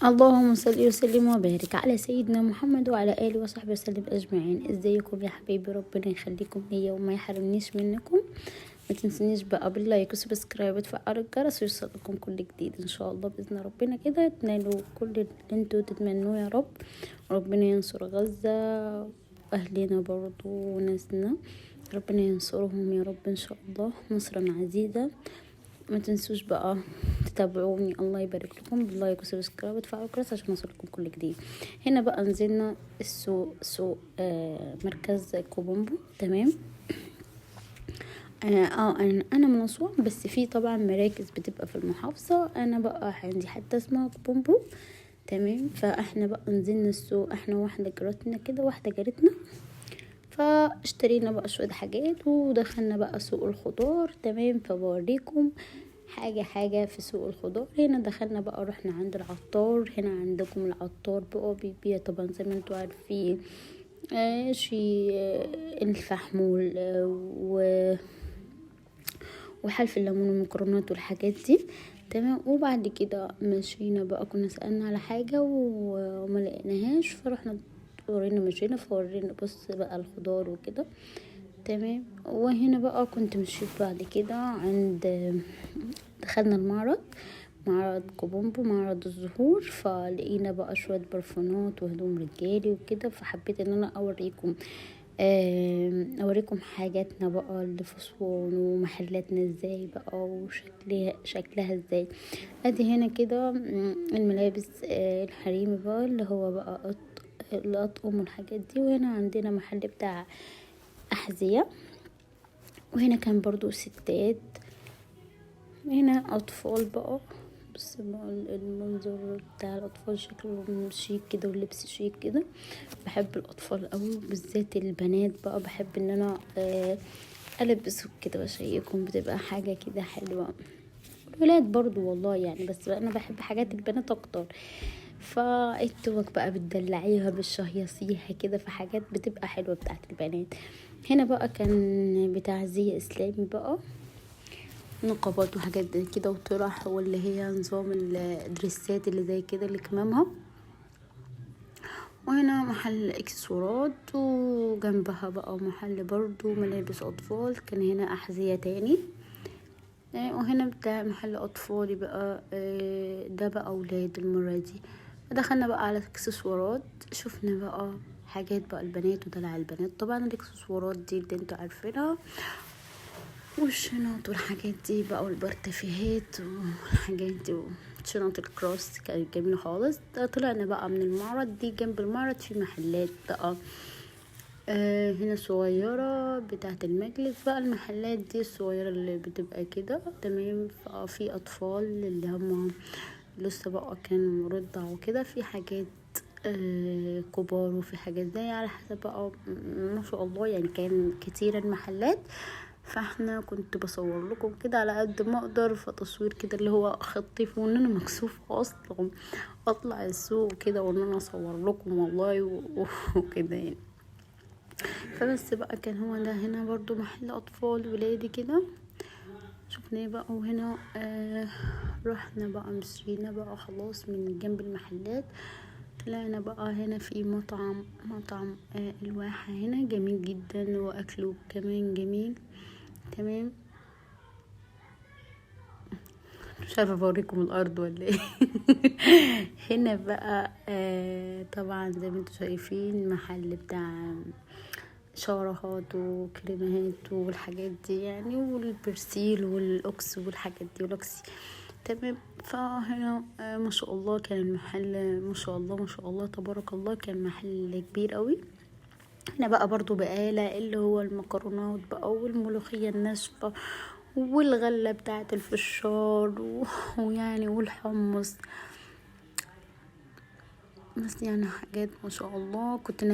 اللهم صل وسلم وبارك على سيدنا محمد وعلى اله وصحبه وسلم اجمعين. ازيكم يا حبايبي؟ ربنا يخليكم ليا وما يحرمنيش منكم. ما تنسونيش بقى باللايك وسبسكرايب وتفعلوا الجرس ويوصلكم كل جديد ان شاء الله باذن ربنا، كده تنالوا كل اللي انتوا تتمنوه يا رب. ربنا ينصر غزة واهلنا برضو وناسنا، ربنا ينصرهم يا رب ان شاء الله نصرا عزيزا. ما تنسوش بقى تتابعوني، الله يبارك لكم، باللايك وسبسكرايب وتفعلوا الجرس عشان يوصلكم كل جديد. هنا بقى نزلنا سوق مركز كوبومبو. تمام. انا من اسوان، بس في طبعا مراكز بتبقى في المحافظه. انا بقى عندي حتى اسمها كوبومبو. تمام. فاحنا بقى نزلنا السوق، احنا واحده جارتنا كده، واحده جارتنا، فاشترينا بقى شوية حاجات ودخلنا بقى سوق الخضار. تمام. فبوريكم حاجة في سوق الخضار. هنا دخلنا بقى، رحنا عند العطار. هنا عندكم العطار بقى بيبيع طبعا زي ما انتوا عارفين شي الفحمول وحلف الليمون والمكرونات والحاجات دي. تمام. وبعد كده مشينا بقى، كنا سألنا على حاجة وما لقيناهاش، فرحنا ورينا مشينا فورينا بص بقى الخضار وكده. تمام. وهنا بقى كنت مشيت بعد كده دخلنا معرض كوبومبو، معرض الزهور. فلقينا بقى شوية برفانات وهدوم رجالي وكده، فحبيت ان انا اوريكم حاجاتنا بقى اللي في اسوان ومحلاتنا ازاي بقى وشكلها ازاي. ادي هنا كده الملابس الحريمي بقى، اللي هو بقى الأطقم والحاجات دي. وهنا عندنا محل بتاع أحذية. وهنا كان برضو ستات. هنا أطفال بقى، بس بقى المنظر بتاع الأطفال شكله شيك كده واللبس شيك كده. بحب الأطفال قوي، بالذات البنات بقى بحب ان انا ألبسهم كده واشيكهم، بتبقى حاجة كده حلوة. الولاد برضو والله يعني، بس انا بحب حاجات البنات اكتر. فالتوك بقى بتدلعيها بالشهيصيها كده، في حاجات بتبقى حلوة بتاعت البنات. هنا بقى كان بتاع زي اسلامي بقى، نقابات وحاجات زي كده وطرح، واللي هي نظام الدريسات اللي زي كده اللي كمامها. وهنا محل اكسسوارات، وجنبها بقى محل برضو ملابس اطفال. كان هنا احذية تاني. وهنا بتاع محل اطفالي بقى ده بقى اولاد المرة دي. دخلنا بقى على اكسسوارات، شفنا بقى حاجات بقى البنات ودلع البنات. طبعا الاكسسوارات دي اللي انتوا عارفينها، والشنط والحاجات دي بقى، والبرتفيهات والحاجات دي، شنط الكروس كانت جميلة خالص. طلعنا بقى من المعرض دي، جنب المعرض في محلات بقى هنا صغيرة بتاعت المجلس بقى. المحلات دي الصغيرة اللي بتبقى كده. تمام. في أطفال اللي هم لسه بقى كانوا رضع وكده، في حاجات كبار، وفي حاجات زي على حسب بقى ما شاء الله يعني. كان كتير المحلات، فاحنا كنت بصور لكم كده على قد ما اقدر، فتصوير كده اللي هو خطيف، وان انا مكسوفه اصلا اطلع السوق كده وان انا اصور لكم والله وكده يعني. فبس بقى كان هو ده. هنا برضو محل اطفال ولادي كده شفناه بقى. وهنا رحنا بقى مشينا بقى خلاص من جنب المحلات. طلعنا بقى هنا في مطعم الواحة. هنا جميل جدا واكله كمان جميل. تمام. مش عارفه اوريكم الارض ولا ايه. هنا بقى طبعا زي ما انتم شايفين محل بتاع شاورهات وكريمات والحاجات دي يعني، والبرسيل والاوكس والحاجات دي والاوكسي. تمام. فهنا ما شاء الله كان المحل ما شاء الله ما شاء الله تبارك الله، كان محل كبير قوي. هنا بقى برضو بقالة اللي هو المكرونات بقى والملوخية الناشفة والغلة بتاعت الفشار ويعني والحمص. بس يعني حاجات ما شاء الله. كنت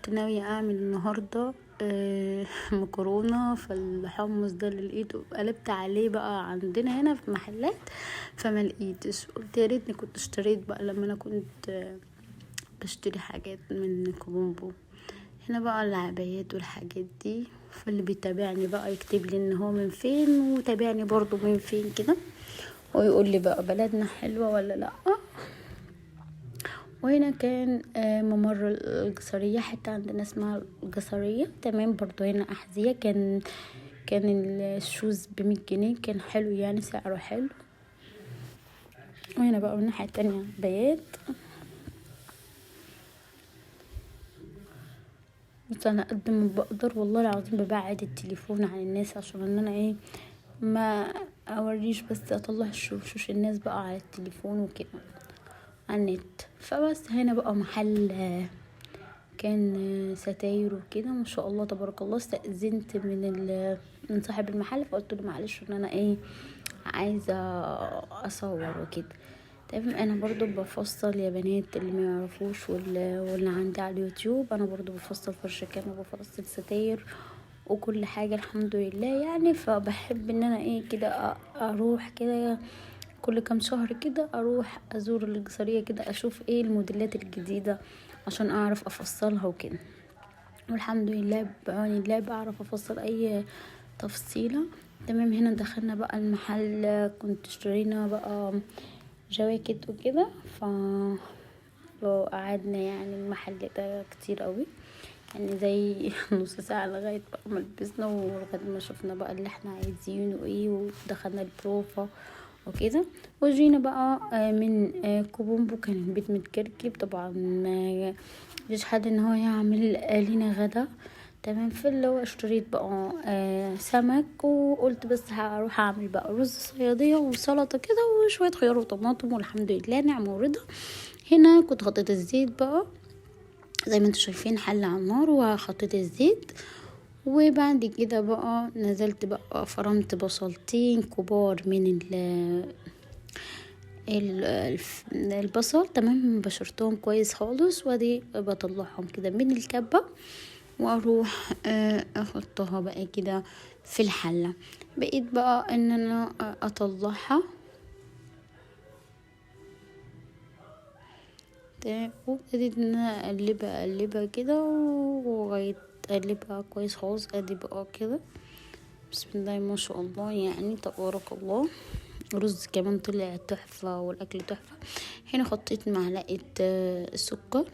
ناوية اعمل النهاردة مكرونة، فالحمص ده اللي لقيته قلبت عليه بقى عندنا هنا في محلات، فما لقيتش. قلت يا ريتني كنت اشتريت بقى لما انا كنت بشتري حاجات من كوبومبو. هنا بقى العبايات والحاجات دي، فاللي بيتابعني بقى يكتب لي ان هو من فين، وتابعني برضو من فين كده. ويقول لي بقى بلدنا حلوة ولا لا. وهنا كان ممر الجسرية، حتى عندنا اسمها الجسرية. تمام. برضو هنا أحذية، كان الشوز ب100 جنيه، كان حلو يعني، سعره حلو. وهنا بقى من الناحية التانية بيات. بس انا قد ما بقدر والله العظيم ببعد التليفون عن الناس، عشان ان انا ما اوريش، بس اطلع شوش الناس بقى على التليفون وكده على النت. فبس هنا بقى محل كان ستاير وكده، ما شاء الله تبارك الله. استأذنت من صاحب المحل، فقلت له معلش ان انا عايزه اصور وكده. تمام. انا برضو بفصل يا بنات اللي ما يعرفوش واللي عندي على اليوتيوب، انا برضو بفصل فرش كان وبفصل ستاير وكل حاجه الحمد لله يعني. فبحب ان انا كده اروح كده كل كام شهر كده، اروح ازور الجسريه كده، اشوف الموديلات الجديده عشان اعرف افصلها وكده. والحمد لله بعون الله بعرف افصل اي تفصيله. تمام. هنا دخلنا بقى المحل، كنت اشترينا بقى جواكت وكده. قعدنا يعني المحل ده كتير قوي، يعني زي نص ساعة لغاية بقى ما لبسنا، ولغاية ما شفنا بقى اللي احنا عايزينه ودخلنا البروفة وكده. وجينا بقى من كوبومبو. كان البيت متكركب طبعا، مفيش حد ان هو يعمل لنا غدا. تمام. اللي هو اشتريت بقى سمك، وقلت بس هروح اعمل بقى رز صيادية وسلطة كده وشوية خيار وطماطم، والحمد لله نعمة ورضا. هنا كنت حطيت الزيت بقى زي ما انتوا شايفين، حل على النار وحطيت الزيت. وبعد كده بقى نزلت بقى فرمت بصلتين كبار من البصل. تمام. بشرتهم كويس خالص، وادي بطلعهم كده من الكبة واروح احطها بقى كده في الحلة. بقيت بقى ان انا اطلعها. وابتديت ان انا اقلبها كده وغاية اقلبها كويس خالص. ادي بقى كده بسم الله ما شاء الله يعني تبارك الله. رز كمان طلع تحفة والاكل تحفة. هنا حطيت معلقة سكر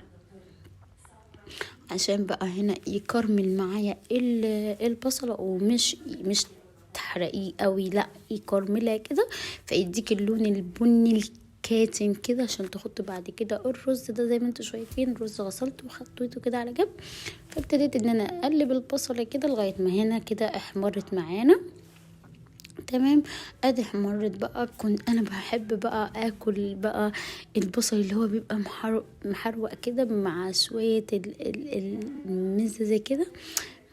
عشان بقى هنا يكرمل معايا البصلة، ومش تحرقيه قوي، لا يكرملها كده فيديك اللون البني الكاتم كده، عشان تحط بعد كده الرز ده. زي ما انتوا شايفين الرز غسلته وحطيته كده على جنب. فابتديت ان انا اقلب البصلة كده لغاية ما هنا كده احمرت معانا. تمام. ادي احمرت بقى. كنت انا بحب بقى اكل بقى البصل اللي هو بيبقى محروق كده مع شوية المزة كده،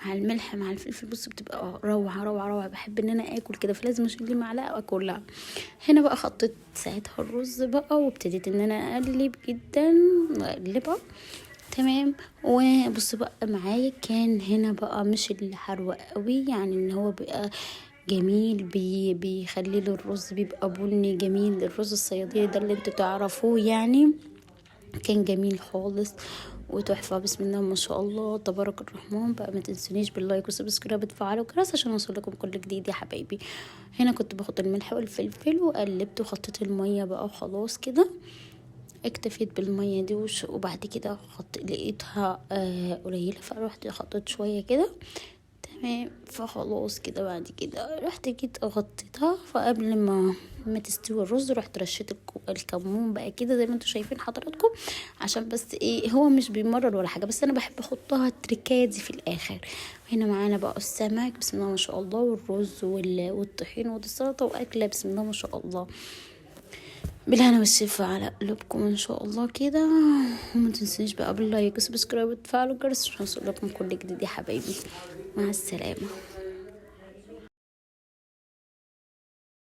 مع الملح مع الفلفل. بص بتبقى روعة روعة روعة. بحب ان انا اكل كده، فلازم اشيل لي معلقة واكلها. هنا بقى حطيت ساعتها الرز بقى، وابتديت ان انا اقلب جدا اقلبها. تمام. وبص بقى معايا كان هنا بقى مش اللي حروق قوي، يعني ان هو بقى جميل، بيخلي له الرز بيبقى بني جميل. الرز الصيادية ده اللي انتوا تعرفوه يعني، كان جميل خالص وتحفة. بسم الله ما شاء الله تبارك الرحمن. بقى ما تنسونيش باللايك وسبسكرايب وتفعلوا الجرس عشان اوصلكم كل جديد يا حبايبي. هنا كنت باخد الملح والفلفل وقلبت وحطيت المية بقى وخلاص كده. اكتفيت بالمية دي وبعد كده لقيتها قليلة، فروحت حطيت شوية كده. تمام. فخلاص كده بعد كده رحت جيت غطيتها. فقبل ما تستوي الرز رحت رشيت الكمون بقى كده زي ما انتوا شايفين حضراتكم، عشان بس هو مش بيمرر ولا حاجه، بس انا بحب احطها التركات دي في الاخر. هنا معانا بقى السمك بسم الله ما شاء الله، والرز والطحين والسلطه، واكله بسم الله ما شاء الله. بالهنا والشفا على قلوبكم ان شاء الله كده. وما تنسونيش بقى باللايك وسبسكرايب وتفعلوا الجرس عشان اوصلكم كل جديد يا حبايبي. مع السلامه.